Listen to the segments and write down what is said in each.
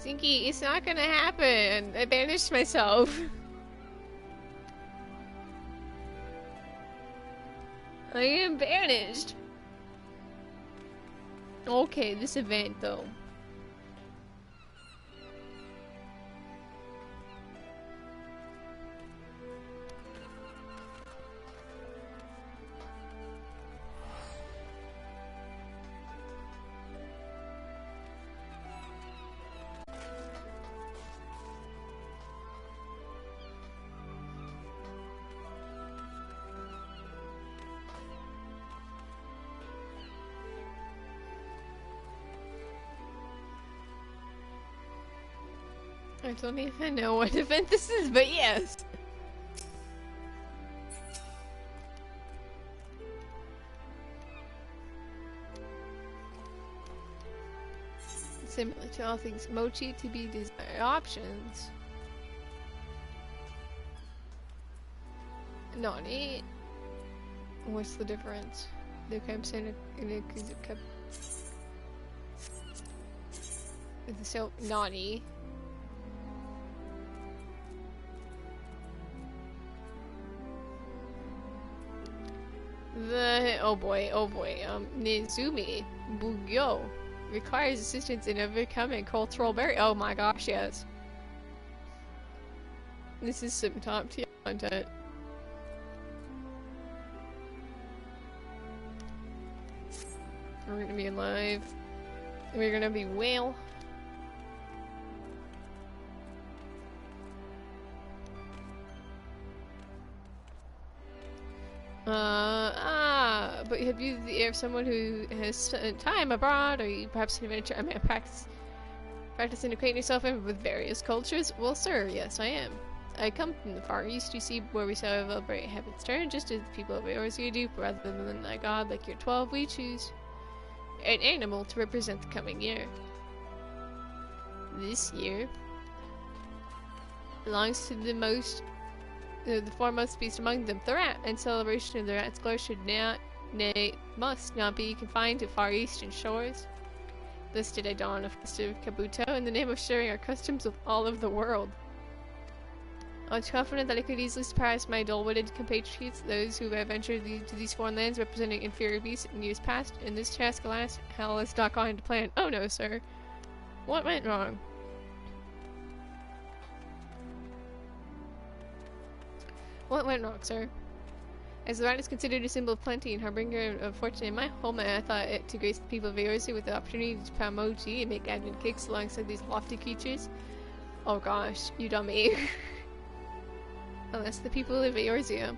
Sinky, it's not gonna happen. I banished myself. I am banished. Okay, this event though. I don't even know what event this is, but yes. Similar to all things mochi, to be desired options. Nani? What's the difference? The campsite in a cup. So Nani. Oh boy, Nizumi Bugyo requires assistance in overcoming cultural barrier. Oh my gosh, yes. This is some top tier content. We're gonna be alive. We're gonna be well. But have you if someone who has spent time abroad, or you perhaps an adventure, practicing acquainting yourself with various cultures? Well, sir, yes, I am. I come from the Far East, you see, where we celebrate Heavensturn, just as the people of Eorzea do, rather than a god like your 12, we choose an animal to represent the coming year. This year belongs to the foremost beast among them, the rat, and celebration of the rat's glory should must not be confined to Far Eastern shores. Thus did I don a festive kabuto in the name of sharing our customs with all of the world. I was confident that I could easily surpass my dull-witted compatriots, those who have ventured to these foreign lands representing inferior beasts in years past. In this task, alas, hell has not gone to plan. Oh no, sir. What went wrong? What went wrong, sir? As the rat is considered a symbol of plenty and harbinger of fortune in my homeland, I thought it to grace the people of Eorzea with the opportunity to pound mochi and make advent cakes alongside these lofty creatures. Oh gosh, you dummy. Unless the people of Eorzea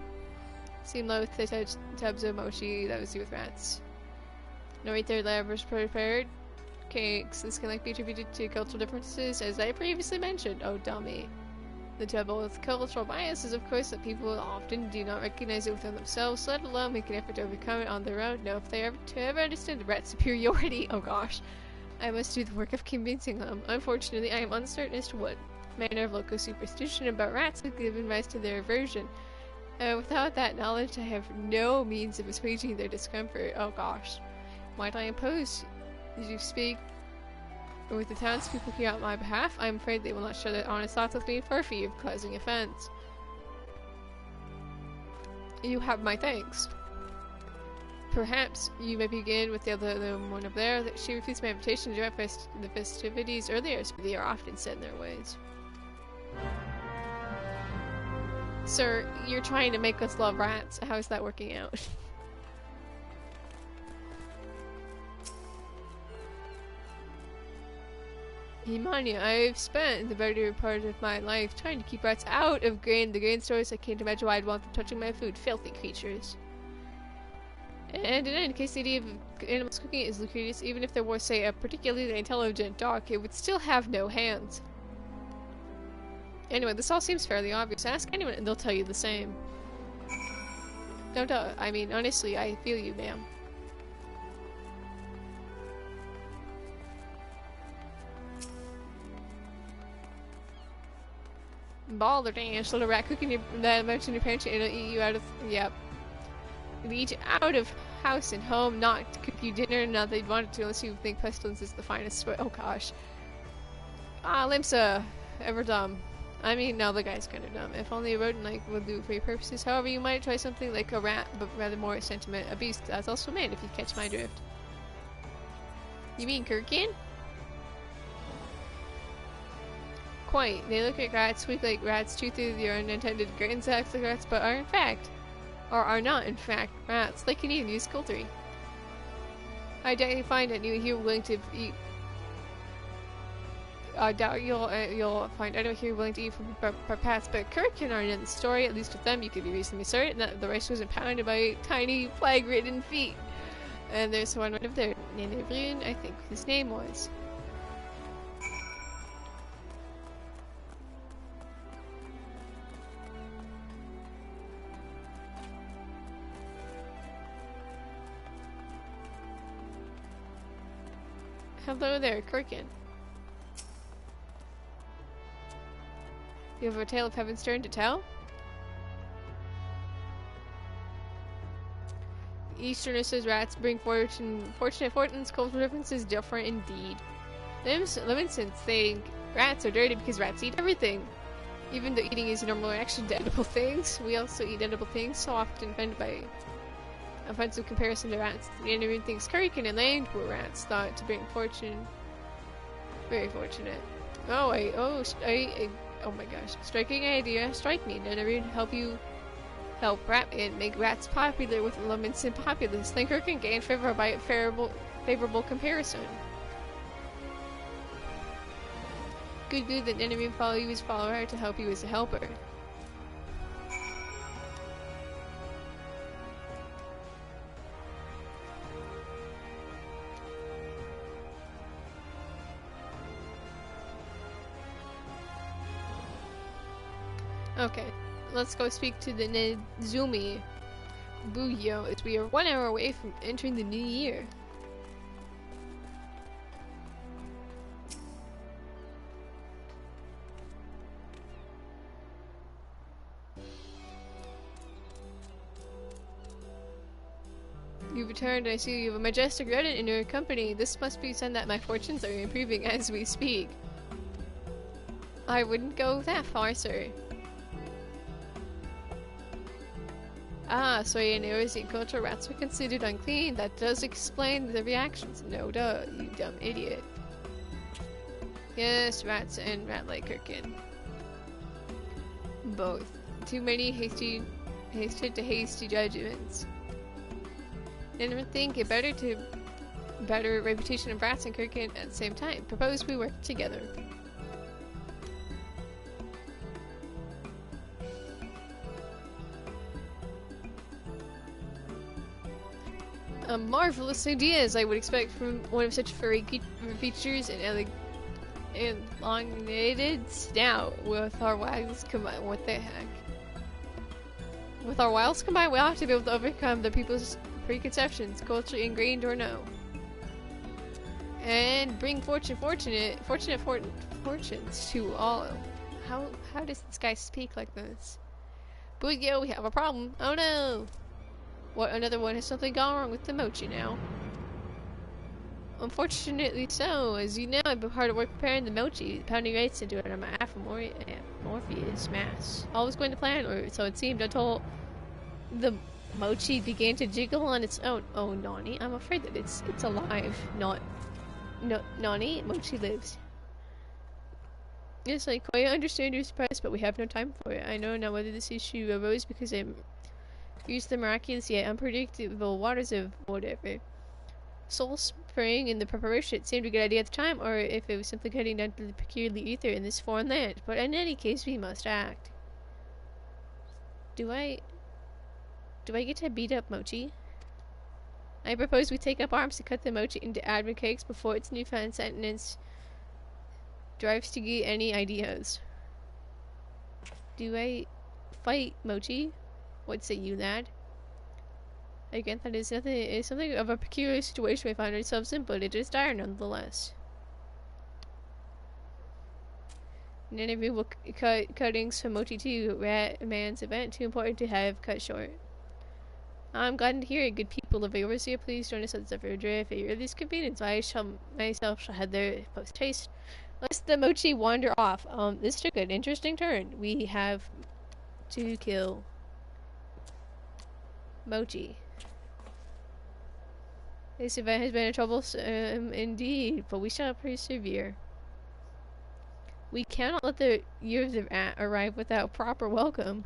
seem loath to touch tubs of mochi that was with rats. Narrate their labors prepared cakes. This can be attributed to cultural differences, as I previously mentioned. Oh dummy. The trouble with cultural bias is, of course, that people often do not recognize it within themselves, let alone make an effort to overcome it on their own. Now, if they ever understand the rat's superiority, oh gosh, I must do the work of convincing them. Unfortunately, I am uncertain as to what manner of local superstition about rats has given rise to their aversion. Without that knowledge, I have no means of assuaging their discomfort. Oh gosh. Might I impose? Did you speak with the townspeople here on my behalf? I am afraid they will not share their honest thoughts with me for fear of causing offense. You have my thanks. Perhaps you may begin with the other one up there. She refused my invitation to join the festivities earlier, so they are often set in their ways. Sir, you're trying to make us love rats. How is that working out? Imania, I've spent the better part of my life trying to keep rats out of the grain stores. I can't imagine why I'd want them touching my food. Filthy creatures. And in any case, the idea of animals cooking is lucrative. Even if there was, say, a particularly intelligent dog, it would still have no hands. Anyway, this all seems fairly obvious. Ask anyone and they'll tell you the same. No doubt. I mean, honestly, I feel you, ma'am. Balderdash, little rat cooking that mentioned your parents, it'll eat you out of, yep. It'll eat you out of house and home, not to cook you dinner, not that you'd want it to unless you think pestilence is the finest sweat. Oh gosh. Ah, Limsa, ever dumb. I mean, no, the guy's kind of dumb. If only a rodent like would do for your purposes. However, you might try something like a rat, but rather more sentiment. A beast that's also man, if you catch my drift. You mean Kirkin? Quite. They look like rats, squeak like rats, chew through your unintended grains, act like rats, but are in fact, or are not in fact, rats. They can even use poultry. I doubt you find anyone here willing to eat. I doubt you'll find anyone here willing to eat from pets, but Kirkin aren't in the story. At least with them, you could be reasonably certain that the rice was impounded by tiny plague-ridden feet. And there's one of their Ninevrian, I think his name was. Hello there, Kirkin. You have a tale of Heavensturn to tell? Easterners rats bring fortunate fortunes, cultural differences different indeed. Livingston think rats are dirty because rats eat everything. Even though eating is a normal reaction to edible things, we also eat edible things, so often offended by offensive comparison to rats. The enemy thinks Kirkin and Land were rats, thought to bring fortune. Very fortunate. Oh, oh my gosh. Striking idea. Strike me. None help Ratman make rats popular with the Levinson populace. Then Kirkin gain favor by a favorable comparison. Good that enemy follow you as follower to help you as a helper. Okay, let's go speak to the Nezumi Bugyo as we are 1 hour away from entering the new year. You've returned. I see you have a majestic rodent in your company. This must be a sign that my fortunes are improving as we speak. I wouldn't go that far, sir. Ah, so in Eurasian culture, rats were considered unclean. That does explain the reactions. No duh, you dumb idiot. Yes, rats and rat-like Kirkin. Both. Too many hasty judgments. Never think it better reputation of rats and Kirkin at the same time. Propose we work together. A marvelous idea, as I would expect from one of such furry features and elongated snout. With our wiles combined, what the heck? With our wiles combined, we ought to be able to overcome the people's preconceptions, culturally ingrained or no, and bring fortunes to all. How does this guy speak like this? Bugyo, we have a problem. Oh no! What, another one? Has something gone wrong with the mochi now? Unfortunately so. As you know, I've been hard at work preparing the mochi, pounding rice into it on my Morpheus mass. All was going to plan, or so it seemed, until the mochi began to jiggle on its own. Oh, Nani, I'm afraid that it's alive. Nani, mochi lives. Yes, I quite understand your surprise, but we have no time for it. I know now whether this issue arose because I used the miraculous yet unpredictable waters of whatever. Soul spraying in the preparation. It seemed a good idea at the time, or if it was simply cutting down to the peculiar ether in this foreign land. But in any case, we must act. Do I get to beat up Mochi? I propose we take up arms to cut the Mochi into admin cakes before its newfound sentence drives to get any ideas. Do I fight Mochi? What say you, lad? Again, that is something of a peculiar situation we find ourselves in, but it is dire nonetheless. None of you will cut cuttings from Mochi 2, Rat Man's event, too important to have cut short. I'm glad to hear it, good people of Eurasia. Please join us at the Zephyr Drift at your earliest convenience. I myself shall head there post haste. Let's the Mochi wander off. This took an interesting turn. We have to kill Mochi. This event has been a troublesome indeed, but we shall persevere. We cannot let the years of arrive without proper welcome.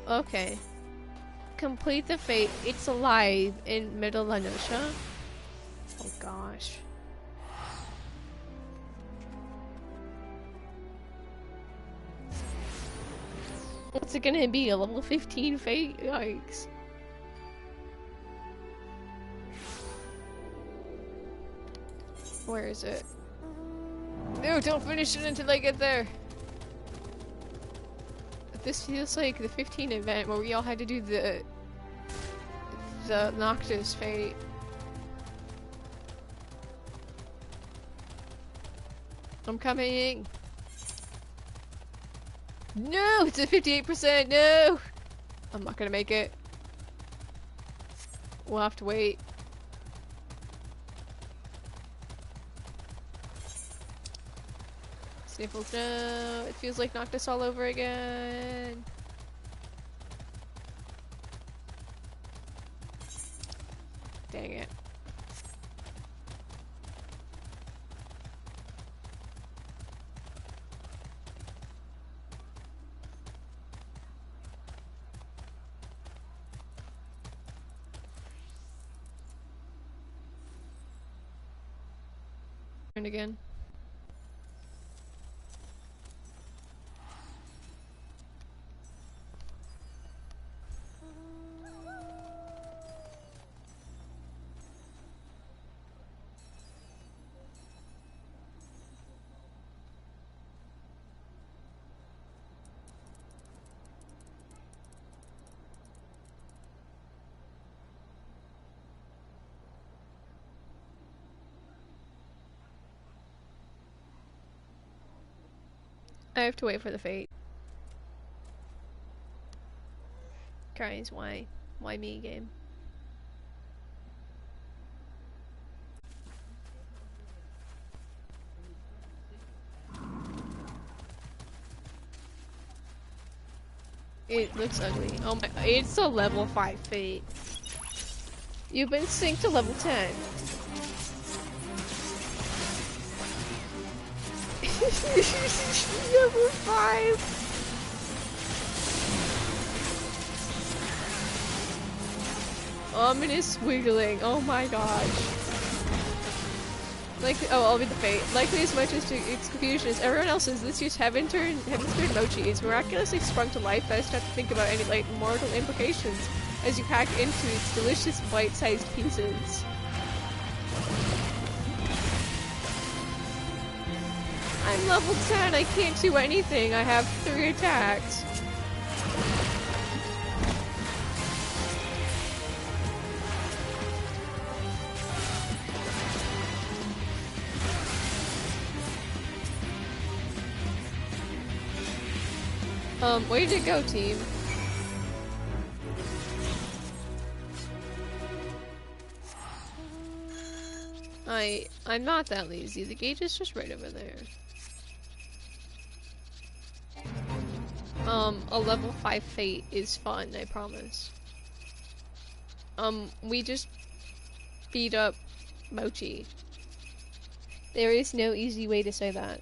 Okay. Complete the fate. It's alive in Middle Lanosha. Oh gosh. What's it gonna be? A level 15 fate? Yikes. Where is it? No, don't finish it until I get there. This feels like the 15 event where we all had to do the Noctis fate. I'm coming. No, it's at 58%. No, I'm not gonna make it. We'll have to wait. Sniffles, no. It feels like Noctis all over again. Dang it. Turn again. I have to wait for the fate. Guys, why? Why me, game? It looks ugly. Oh my, it's a level 5 fate. You've been synced to level 10. Level 5! Ominous wiggling, oh my gosh. Like, oh, I'll be the fate. Likely as much as to its confusion as everyone else's, this year's Heavensturn Mochi is miraculously sprung to life. I just have to think about any light mortal implications as you hack into its delicious bite-sized pieces. I'm level 10, I can't do anything. I have 3 attacks. Way to go, team. I'm not that lazy. The gate is just right over there. A level 5 fate is fun, I promise. We just beat up Mochi. There is no easy way to say that.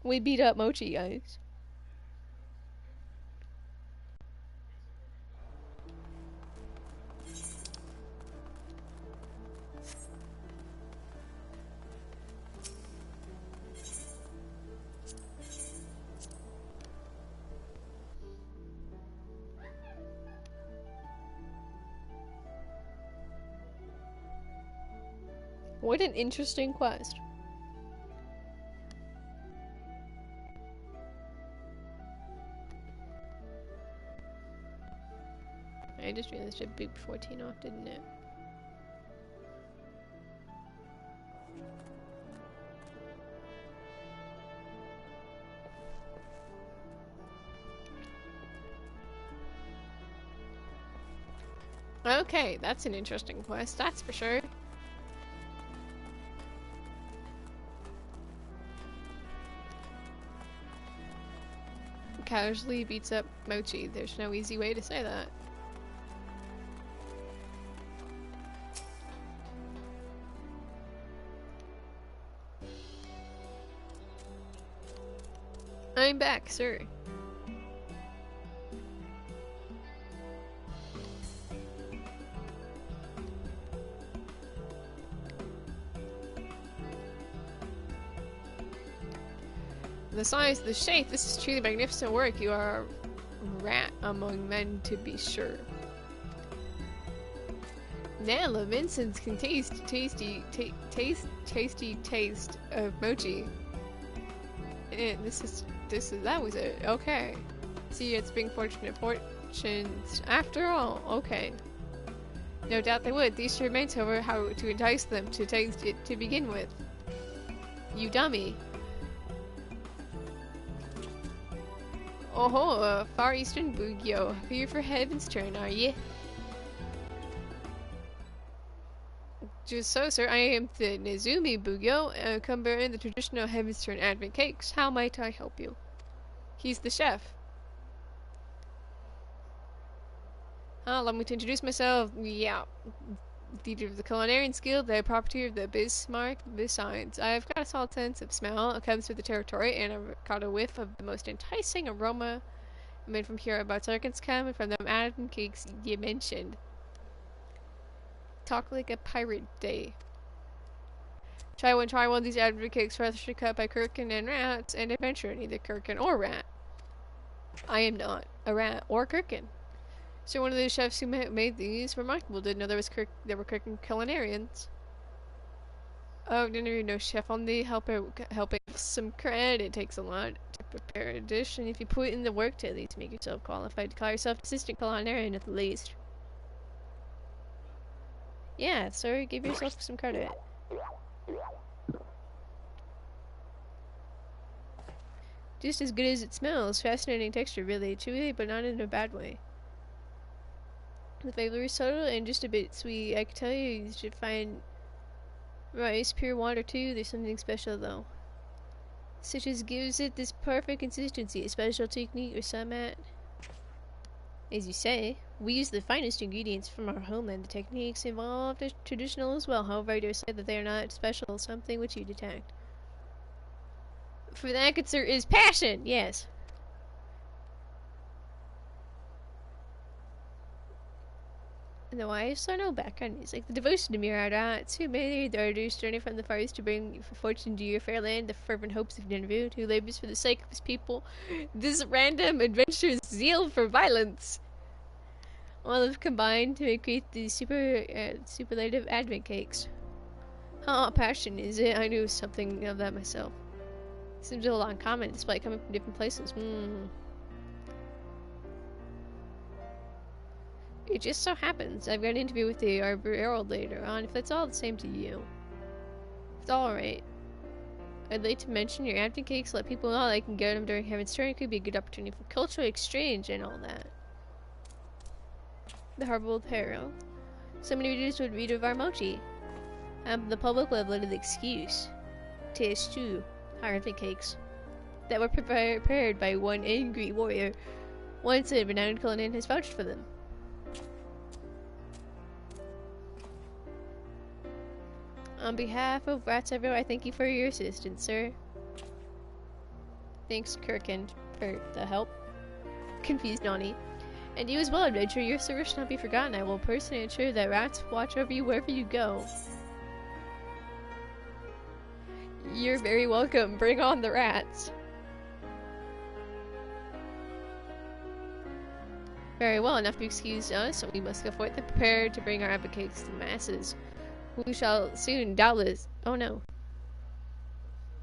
We beat up Mochi, guys. What an interesting quest. I just realized I beat 14 off, didn't it? Okay, that's an interesting quest, that's for sure. Casually beats up Mochi. There's no easy way to say that. I'm back, sir. The size, the shape, this is truly magnificent work. You are a rat among men, to be sure. Nella Vincent can taste taste of mochi. And that was it. Okay. See, it's being fortunate fortunes after all. Okay. No doubt they would. These two remains, however, how to entice them to taste it to begin with. You dummy. Oh, Far Eastern Bugyo. Here for Heavensturn, are ye? Just so, sir. I am the Nezumi Bugyo, come bearing the traditional Heavensturn advent cakes. How might I help you? He's the chef. Allow me to introduce myself. Yeah. Leader of the Culinarian Guild, the property of the Bismarck. Besides, I've got a solid sense of smell. It comes with the territory, and I've got a whiff of the most enticing aroma made from hereabouts. Organs come from them advent cakes you mentioned. Talk like a pirate day. Try one of these advent cakes freshly cut by Kirkin and rats, and adventure neither Kirkin or rat. I am not a rat or Kirkin. So one of the chefs who made these remarkable didn't know there were Kirkin culinarians. Oh, didn't even know chef on the helping some credit. It takes a lot to prepare a dish, and if you put in the work to at least make yourself qualified to call yourself assistant culinarian at the least. Yeah, sir, give yourself some credit. Just as good as it smells. Fascinating texture, really. Chewy, but not in a bad way. The flavor is subtle and just a bit sweet. I can tell you should find rice, pure water too. There's something special though. Such as gives it this perfect consistency. A special technique or some at. As you say, we use the finest ingredients from our homeland. The techniques involved are traditional as well. However, I dare say that they are not special. Something which you detect. For that, good sir, is passion. Yes. And the wives are no background music. The devotion to mere rats who made their arduous journey from the Far East to bring fortune to your fair land, the fervent hopes of Nineveh, who labors for the sake of his people. This random adventurous zeal for violence. All have combined to create these superlative advent cakes. How passion is it? I knew something of that myself. Seems a little uncommon despite coming from different places. It just so happens I've got an interview with the Arbor Herald later on, if that's all the same to you. It's alright. I'd like to mention your advent cakes, let people know they can get them during Heavensturn. It could be a good opportunity for cultural exchange and all that. The Arbor Herald. So many readers would read of our mochi. The public will have little excuse to eschew our advent cakes that were prepared by one angry warrior. Once a renowned culinarian has vouched for them. On behalf of Rats Everywhere, I thank you for your assistance, sir. Thanks, Kirkin, for the help. Confused Nani. And you as well, adventurer. Your service shall not be forgotten. I will personally ensure that rats watch over you wherever you go. You're very welcome. Bring on the rats. Very well, enough to excuse us. We must go forth and prepare to bring our advocates to the masses. We shall soon, doubtless. Oh no.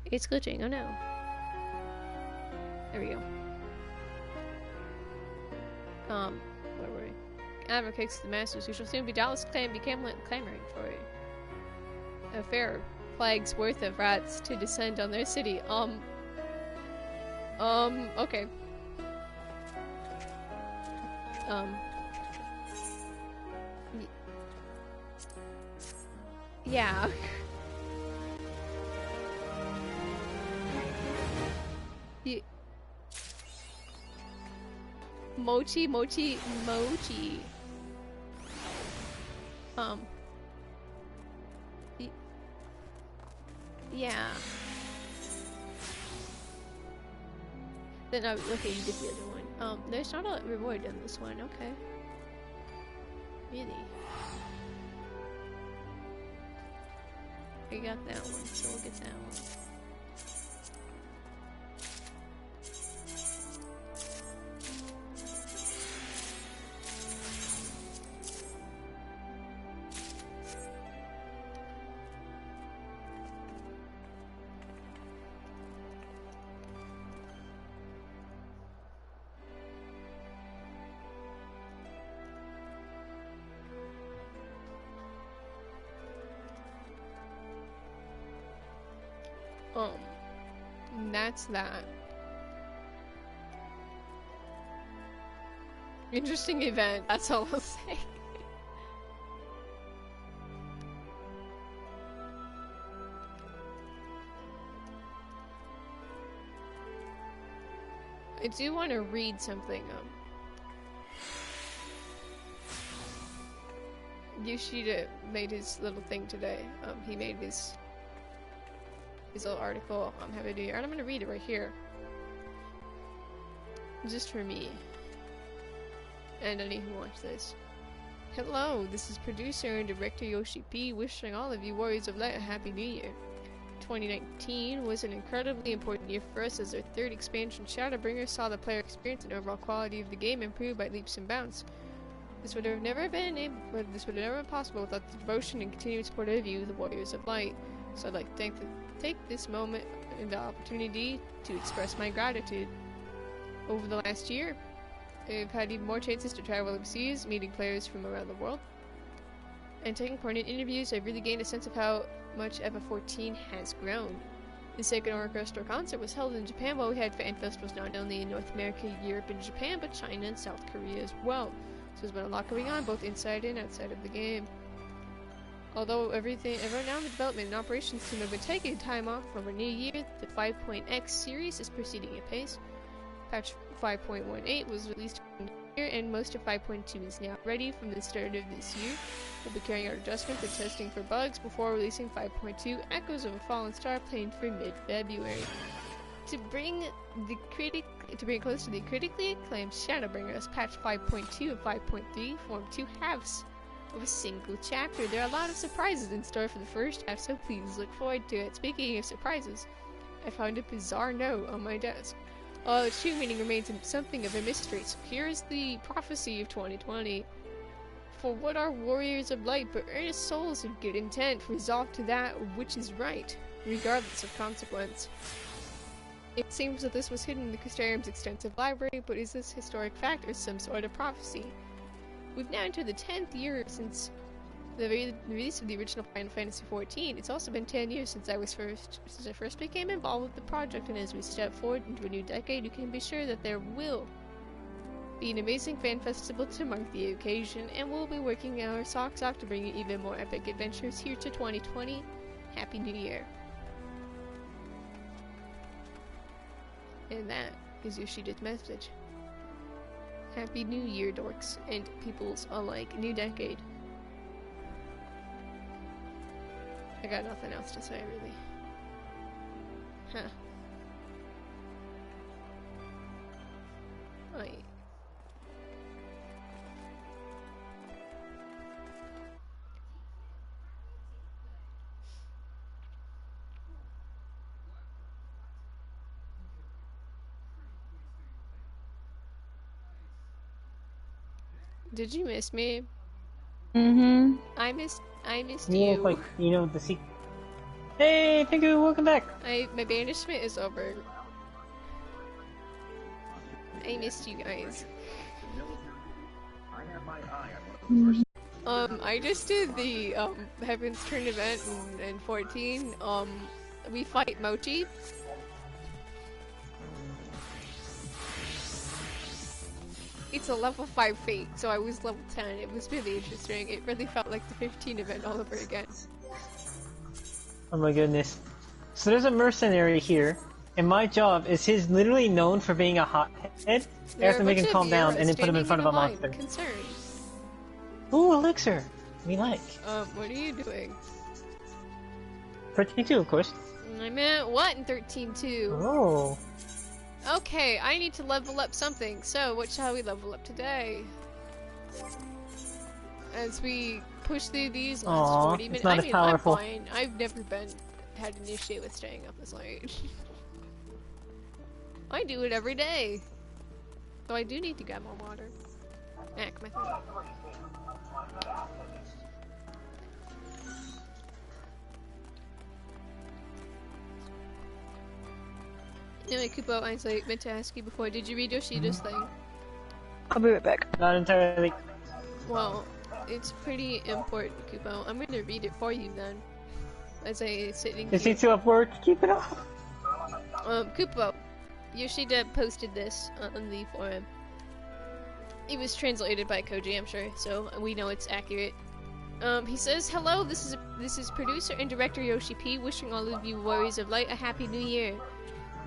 It's glitching. Oh no. There we go. Where were we? Advocates to the masters. We shall soon be doubtless clamoring for a fair plague's worth of rats to descend on their city. Okay. Yeah. Ye- Mochi, mochi, mochi. Y yeah. Then I okay, you did the other one. There's not a reward on this one. Okay. Really? I got that one, so we'll get that one. That's that. Interesting event, that's all I'll say. I do want to read something. Yoshida made his little thing today. He made his little article on Happy New Year, and I'm gonna read it right here. Just for me. And anyone who watched this. Hello, this is producer and director Yoshi P wishing all of you Warriors of Light a Happy New Year. 2019 was an incredibly important year for us as our third expansion, Shadowbringers, saw the player experience and overall quality of the game improve by leaps and bounds. This would have never been possible without the devotion and continued support of you, the Warriors of Light. So I'd like to take this moment and the opportunity to express my gratitude. Over the last year, I've had even more chances to travel overseas, meeting players from around the world, and taking part in interviews. I've really gained a sense of how much FF14 has grown. The second orchestra concert was held in Japan, while we had fan festivals not only in North America, Europe, and Japan, but China and South Korea as well. So there's been a lot going on, both inside and outside of the game. Although everyone now in the development and operations team have been taking time off from a new year, the 5.x series is proceeding at pace. Patch 5.18 was released here, and most of 5.2 is now ready from the start of this year. We'll be carrying out adjustments and testing for bugs before releasing 5.2 Echoes of a Fallen Star, planned for mid-February. To bring close to the critically acclaimed Shadowbringers, patch 5.2 and 5.3 form two halves of a single chapter. There are a lot of surprises in store for the first half, so please look forward to it. Speaking of surprises, I found a bizarre note on my desk. Its true meaning remains something of a mystery, so here is the prophecy of 2020. For what are warriors of light but earnest souls of good intent, resolved to that which is right, regardless of consequence. It seems that this was hidden in the Crystarium's extensive library, but is this historic fact or some sort of prophecy? We've now entered the 10th year since the release of the original Final Fantasy XIV. It's also been 10 years since I first became involved with the project, and as we step forward into a new decade, you can be sure that there will be an amazing fan festival to mark the occasion, and we'll be working our socks off to bring you even more epic adventures here to 2020. Happy New Year. And that is Yoshida's message. Happy New Year, dorks and peoples alike. New decade. I got nothing else to say, really. Huh. Wait. Did you miss me? Mm-hmm. I missed You you. look like, you know, the secret. Hey, thank you, welcome back. My banishment is over. I missed you guys. I just did the Heavensturn event in 14. We fight Mochi. It's a level 5 fate, so I was level 10. It was really interesting. It really felt like the 15 event all over again. Oh my goodness. So there's a mercenary here, and my job is he's literally known for being a hothead. I have to make him calm down and then put him in front of a monster. Concerned. Ooh, elixir! We like. What are you doing? 13-2, of course. I meant what in 13-2? Oh. Okay, I need to level up something. So, what shall we level up today? As we push through these last 40 minutes. Not as powerful. I'm fine. I've never had an issue with staying up this late. I do it every day. Though I do need to grab more water. Come on. Anyway, Kupo, I meant to ask you before, did you read Yoshida's thing? I'll be right back. Not entirely. Well, it's pretty important, Kupo. I'm gonna read it for you then. As I sit in Is he too up work? Keep it off. Kupo, Yoshida posted this on the forum. It was translated by Koji, I'm sure, so we know it's accurate. He says, "Hello, this is producer and director Yoshi P, wishing all of you Warriors of Light a happy new year.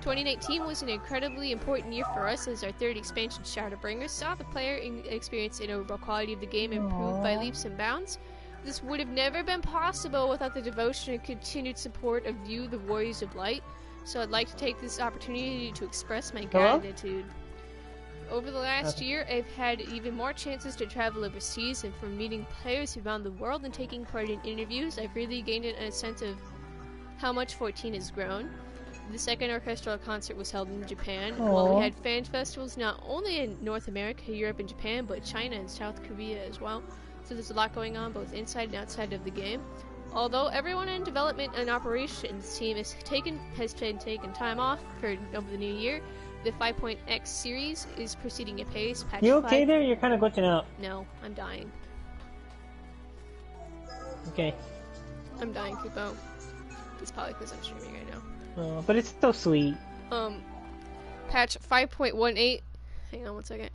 2019 was an incredibly important year for us as our third expansion, Shadowbringers, saw the player experience and overall quality of the game improve by leaps and bounds. This would have never been possible without the devotion and continued support of you, the Warriors of Light, so I'd like to take this opportunity to express my gratitude. Over the last year, I've had even more chances to travel overseas, and from meeting players around the world and taking part in interviews, I've really gained a sense of how much 14 has grown. The second orchestral concert was held in Japan, while we had fan festivals not only in North America, Europe, and Japan, but China and South Korea as well. So there's a lot going on both inside and outside of the game. Although everyone in development and operations team has taken time off over the new year, the 5.x series is proceeding at pace. Patch You okay 5... there? You're kind of glitching out. No, I'm dying. Okay. I'm dying, Kupo. It's probably because I'm streaming right now. But it's so sweet. Patch 5.18. Hang on one second.